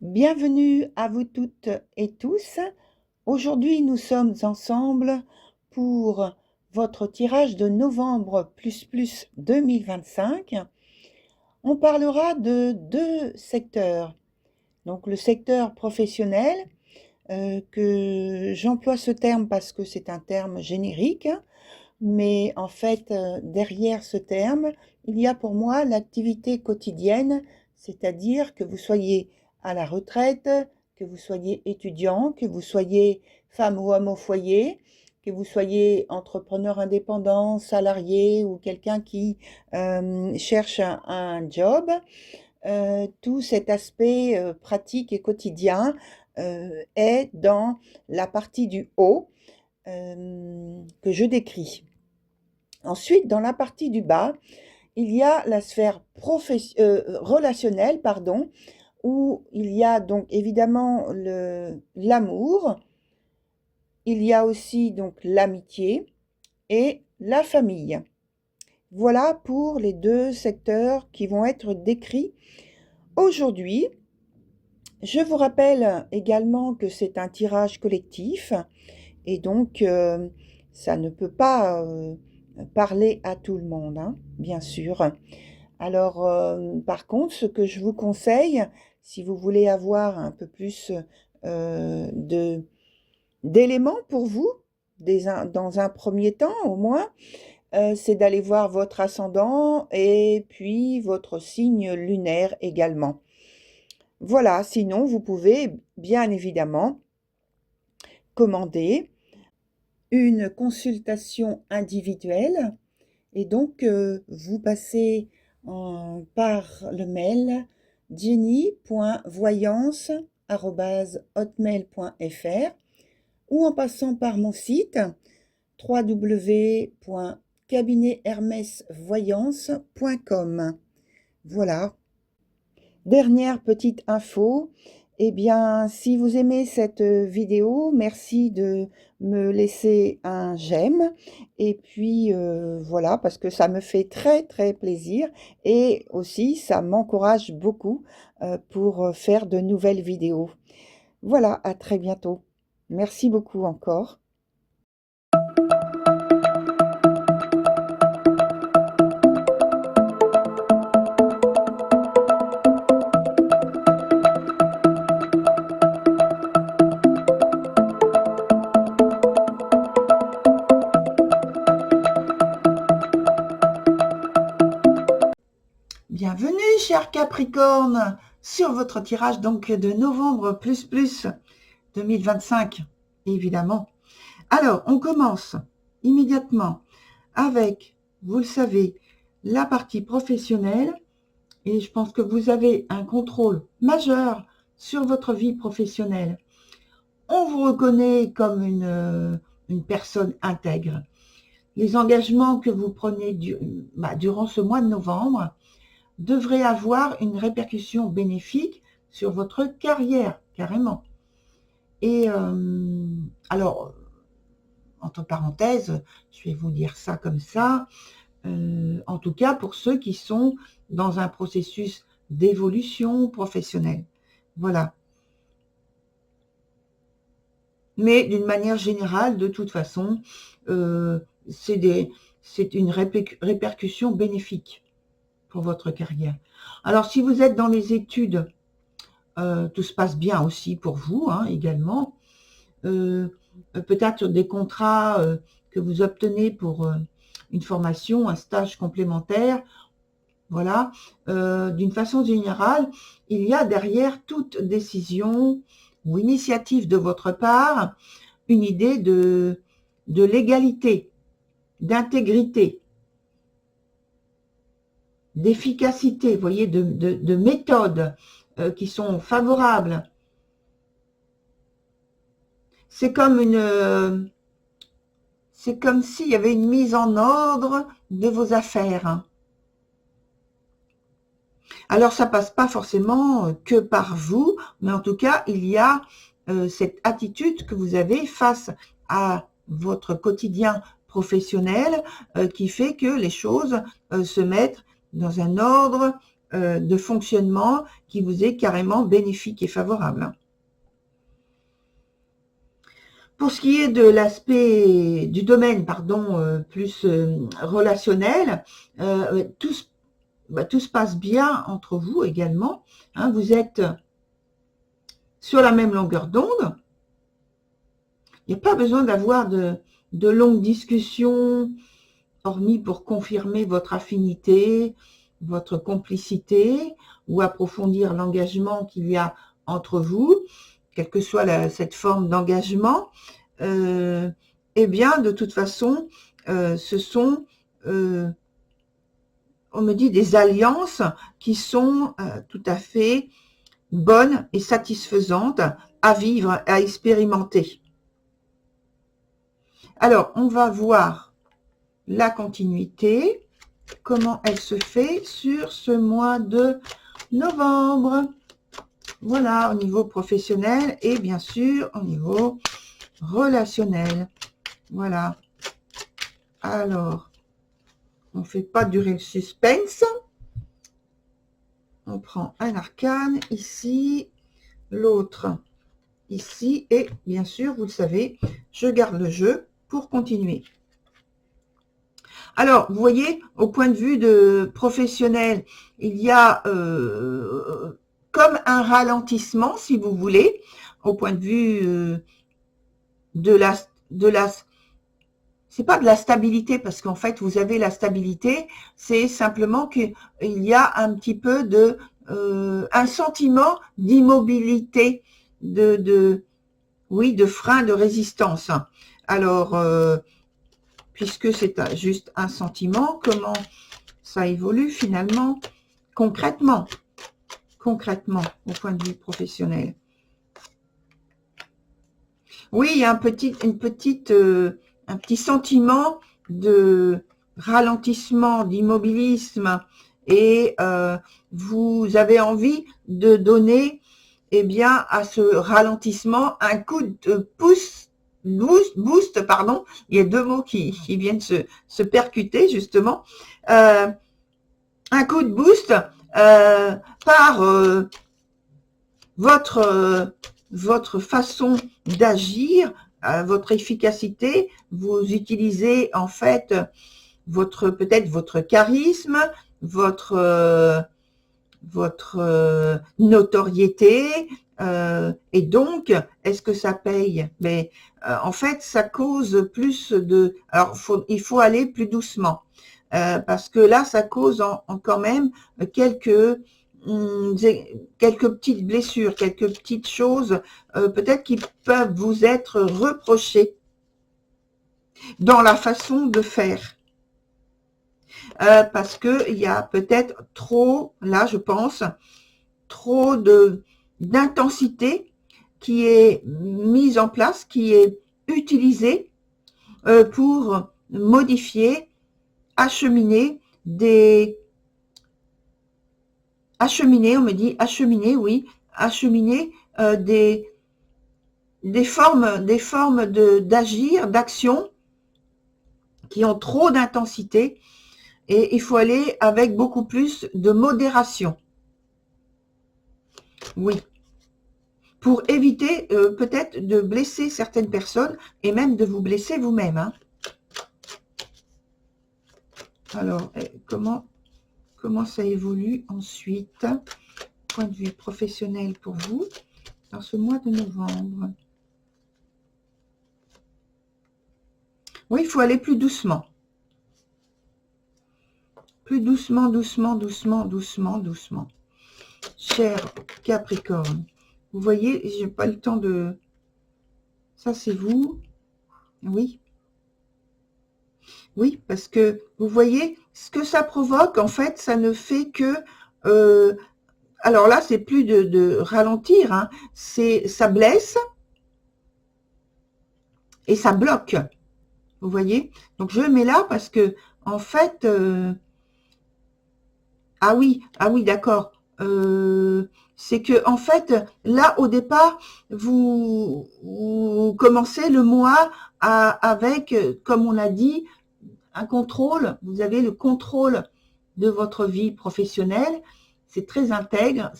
Bienvenue à vous toutes et tous. Aujourd'hui, nous sommes ensemble pour votre tirage de novembre plus 2025. On parlera de deux secteurs. Donc le secteur professionnel, que j'emploie ce terme parce que c'est un terme générique, mais en fait, derrière ce terme, il y a pour moi l'activité quotidienne, c'est-à-dire que vous soyez à la retraite, que vous soyez étudiant, que vous soyez femme ou homme au foyer, que vous soyez entrepreneur indépendant, salarié ou quelqu'un qui cherche un job, tout cet aspect pratique et quotidien est dans la partie du haut que je décris. Ensuite, dans la partie du bas, il y a la sphère relationnelle, pardon, où il y a donc évidemment l'amour, il y a aussi donc l'amitié et la famille. Voilà pour les deux secteurs qui vont être décrits aujourd'hui. Je vous rappelle également que c'est un tirage collectif et donc ça ne peut pas parler à tout le monde, hein, bien sûr. Alors, par contre, ce que je vous conseille, si vous voulez avoir un peu plus d'éléments pour vous, dans un premier temps au moins, c'est d'aller voir votre ascendant et puis votre signe lunaire également. Voilà, sinon vous pouvez bien évidemment commander une consultation individuelle et donc vous passez par le mail jenny.voyance@hotmail.fr ou en passant par mon site www.cabinethermesvoyance.com. Voilà. Dernière petite info, eh bien, si vous aimez cette vidéo, merci de me laisser un j'aime. Et puis, voilà, parce que ça me fait très, très plaisir. Et aussi, ça m'encourage beaucoup pour faire de nouvelles vidéos. Voilà, à très bientôt. Merci beaucoup encore. Bienvenue, cher Capricorne, sur votre tirage donc de novembre plus 2025, évidemment. Alors, on commence immédiatement avec, vous le savez, la partie professionnelle. Et je pense que vous avez un contrôle majeur sur votre vie professionnelle. On vous reconnaît comme une personne intègre. Les engagements que vous prenez durant ce mois de novembre devraient avoir une répercussion bénéfique sur votre carrière, carrément. Et alors, entre parenthèses, je vais vous dire ça comme ça, en tout cas pour ceux qui sont dans un processus d'évolution professionnelle. Voilà. Mais d'une manière générale, de toute façon, c'est une répercussion bénéfique pour votre carrière. Alors, si vous êtes dans les études, tout se passe bien aussi pour vous, hein, également. Peut-être des contrats que vous obtenez pour une formation, un stage complémentaire. Voilà. D'une façon générale, il y a derrière toute décision ou initiative de votre part une idée de légalité, d'intégrité, d'efficacité, vous voyez, de méthodes qui sont favorables. C'est comme s'il y avait une mise en ordre de vos affaires. Alors, ça passe pas forcément que par vous, mais en tout cas, il y a cette attitude que vous avez face à votre quotidien professionnel qui fait que les choses se mettent dans un ordre de fonctionnement qui vous est carrément bénéfique et favorable. Pour ce qui est de l'aspect du domaine, pardon, plus relationnel, tout se passe bien entre vous également. Hein, vous êtes sur la même longueur d'onde. Il n'y a pas besoin d'avoir de longues discussions, hormis pour confirmer votre affinité, votre complicité, ou approfondir l'engagement qu'il y a entre vous, quelle que soit cette forme d'engagement. Eh bien, de toute façon, ce sont, on me dit, des alliances qui sont tout à fait bonnes et satisfaisantes à vivre, à expérimenter. Alors, on va voir la continuité, comment elle se fait sur ce mois de novembre. Voilà, au niveau professionnel et bien sûr au niveau relationnel. Voilà. Alors, on ne fait pas durer le suspense. On prend un arcane ici, l'autre ici et bien sûr, vous le savez, je garde le jeu pour continuer. Alors, vous voyez, au point de vue de professionnel, il y a comme un ralentissement, si vous voulez, au point de vue c'est pas de la stabilité, parce qu'en fait, vous avez la stabilité, c'est simplement qu'il y a un petit peu de un sentiment d'immobilité, oui, de frein, de résistance. Alors, puisque c'est juste un sentiment, comment ça évolue finalement concrètement, au point de vue professionnel. Oui, il y a un petit sentiment de ralentissement, d'immobilisme, et vous avez envie de donner, eh bien, à ce ralentissement un coup de boost, pardon. Il y a deux mots qui viennent se percuter justement. Un coup de boost par votre façon d'agir, votre efficacité. Vous utilisez en fait peut-être votre charisme, votre notoriété, et donc est-ce que ça paye? Mais en fait ça cause plus de, alors il faut aller plus doucement, parce que là ça cause quand même quelques petites blessures, quelques petites choses peut-être qui peuvent vous être reprochées dans la façon de faire. Parce que il y a peut-être trop, là je pense, trop d'intensité qui est mise en place, qui est utilisée pour modifier, acheminer, on me dit acheminer, oui, acheminer des formes d'agir, d'action qui ont trop d'intensité, et il faut aller avec beaucoup plus de modération. Oui. Pour éviter peut-être de blesser certaines personnes et même de vous blesser vous-même. Hein. Alors, comment ça évolue ensuite, point de vue professionnel pour vous, dans ce mois de novembre? Oui, il faut aller plus doucement. Plus doucement, doucement. Cher Capricorne, vous voyez, j'ai pas le temps de... Ça, c'est vous. Oui. Oui, parce que vous voyez, ce que ça provoque, en fait, ça ne fait que... alors là, c'est plus de ralentir, hein, ça blesse et ça bloque. Vous voyez? Donc, je le mets là parce que, en fait... ah oui, d'accord. C'est que, en fait, là, au départ, vous commencez le mois avec, comme on l'a dit, un contrôle. Vous avez le contrôle de votre vie professionnelle, c'est très intègre,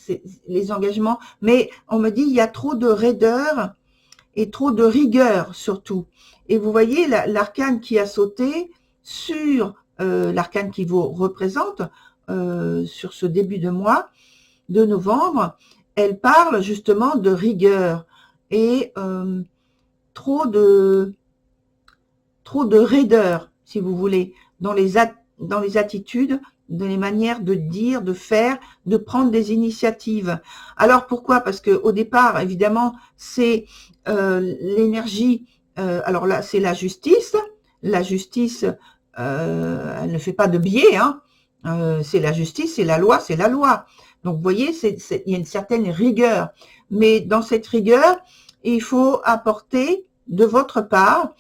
les engagements, mais on me dit il y a trop de raideur et trop de rigueur surtout. Et vous voyez l'arcane qui a sauté sur l'arcane qui vous représente sur ce début de mois de novembre, elle parle justement de rigueur et trop de raideur, si vous voulez, dans les attitudes, dans les manières de dire, de faire, de prendre des initiatives. Alors pourquoi? Parce que au départ, évidemment, c'est l'énergie. Alors là, c'est la justice. La justice, elle ne fait pas de biais. Hein. C'est la justice, c'est la loi, c'est la loi. Donc, vous voyez, il y a une certaine rigueur. Mais dans cette rigueur, il faut apporter de votre part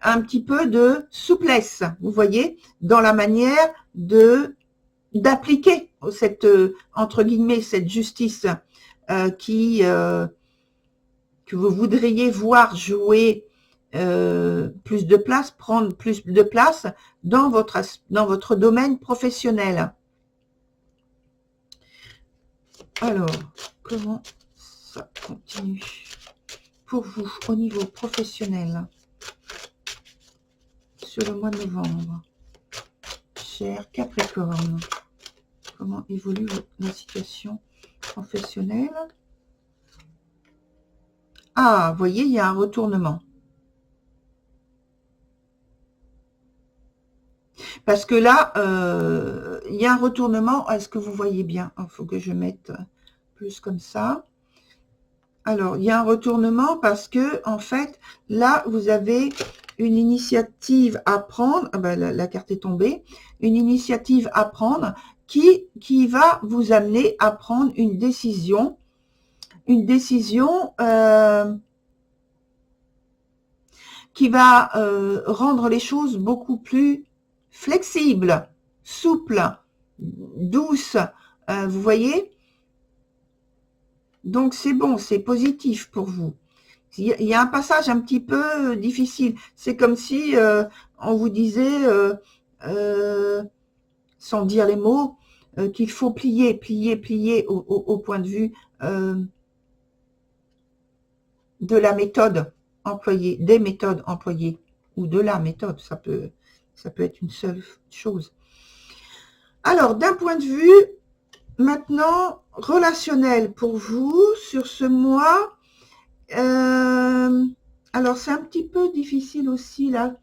un petit peu de souplesse, vous voyez, dans la manière d'appliquer cette entre guillemets cette justice que vous voudriez voir jouer plus de place, prendre plus de place dans votre domaine professionnel. Alors, comment ça continue pour vous au niveau professionnel sur le mois de novembre? Cher Capricorne, comment évolue la situation professionnelle? Ah, vous voyez, il y a un retournement. Parce que là, il y a un retournement. Est-ce que vous voyez bien? Il faut que je mette plus comme ça. Alors, il y a un retournement parce que, en fait, là, vous avez une initiative à prendre. Ah ben, la carte est tombée. Une initiative à prendre qui va vous amener à prendre une décision. Une décision qui va rendre les choses beaucoup plus flexibles, souples, douces. Vous voyez? Donc, c'est bon, c'est positif pour vous. Il y a un passage un petit peu difficile. C'est comme si on vous disait, sans dire les mots, qu'il faut plier, plier, plier au point de vue de la méthode employée, des méthodes employées, ou de la méthode, ça peut être une seule chose. Alors, d'un point de vue maintenant relationnel pour vous sur ce mois, alors c'est un petit peu difficile aussi là.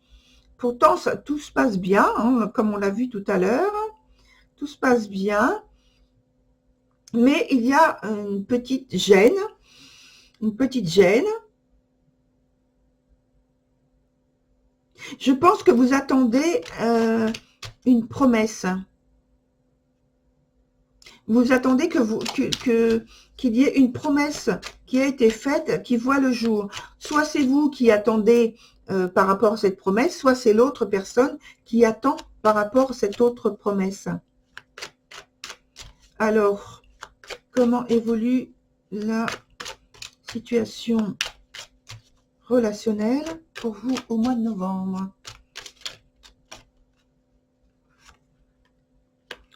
Pourtant, tout se passe bien, hein, comme on l'a vu tout à l'heure. Tout se passe bien. Mais il y a une petite gêne. Une petite gêne. Je pense que vous attendez une promesse. Vous attendez qu'il y ait une promesse qui a été faite, qui voit le jour. Soit c'est vous qui attendez par rapport à cette promesse, soit c'est l'autre personne qui attend par rapport à cette autre promesse. Alors, comment évolue la situation relationnelle pour vous au mois de novembre?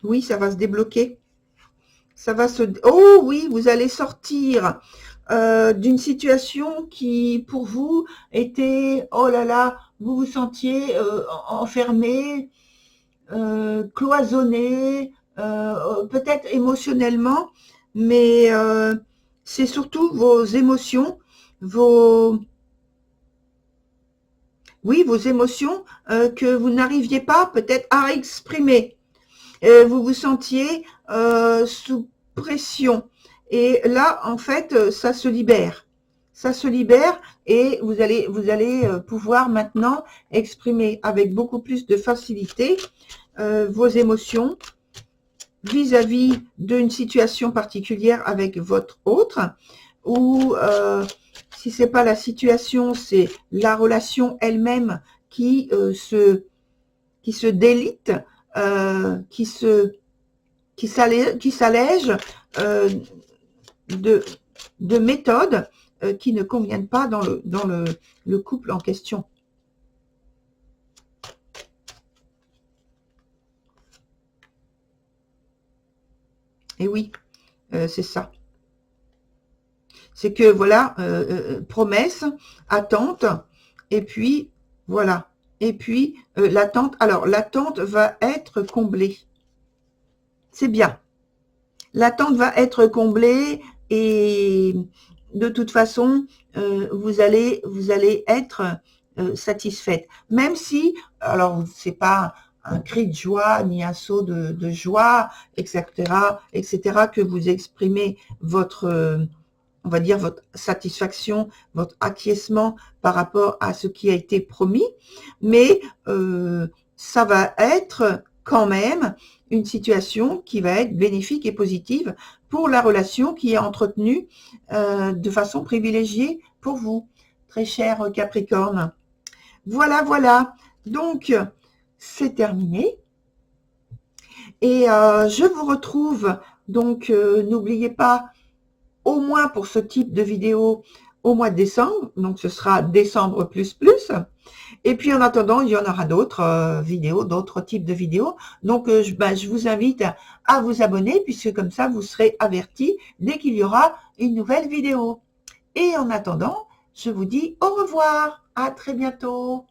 Oui, ça va se débloquer. Ça va se... Oh oui, vous allez sortir d'une situation qui, pour vous, était... Oh là là, vous vous sentiez enfermé, cloisonné, peut-être émotionnellement, mais c'est surtout vos émotions, vos émotions que vous n'arriviez pas peut-être à exprimer. Vous vous sentiez sous pression. Et là, en fait, ça se libère. Ça se libère et vous allez pouvoir maintenant exprimer avec beaucoup plus de facilité vos émotions vis-à-vis d'une situation particulière avec votre autre, ou si c'est pas la situation, c'est la relation elle-même qui se délite, qui s'allège de méthodes qui ne conviennent pas dans le couple en question. Et oui, c'est ça. C'est que voilà, promesse, attente, et puis voilà. Et puis l'attente, alors l'attente va être comblée. C'est bien. L'attente va être comblée et de toute façon, vous allez être satisfaite. Même si, alors c'est pas un cri de joie ni un saut de joie, etc., que vous exprimez votre, on va dire, votre satisfaction, votre acquiescement par rapport à ce qui a été promis, mais ça va être quand même une situation qui va être bénéfique et positive pour la relation qui est entretenue de façon privilégiée pour vous, très cher Capricorne. Voilà, voilà. Donc, c'est terminé. Et je vous retrouve, donc n'oubliez pas, au moins pour ce type de vidéo, au mois de décembre. Donc, ce sera décembre plus plus. Et puis, en attendant, il y en aura d'autres vidéos, d'autres types de vidéos. Donc, je vous invite à vous abonner, puisque comme ça, vous serez avertis dès qu'il y aura une nouvelle vidéo. Et en attendant, je vous dis au revoir. À très bientôt.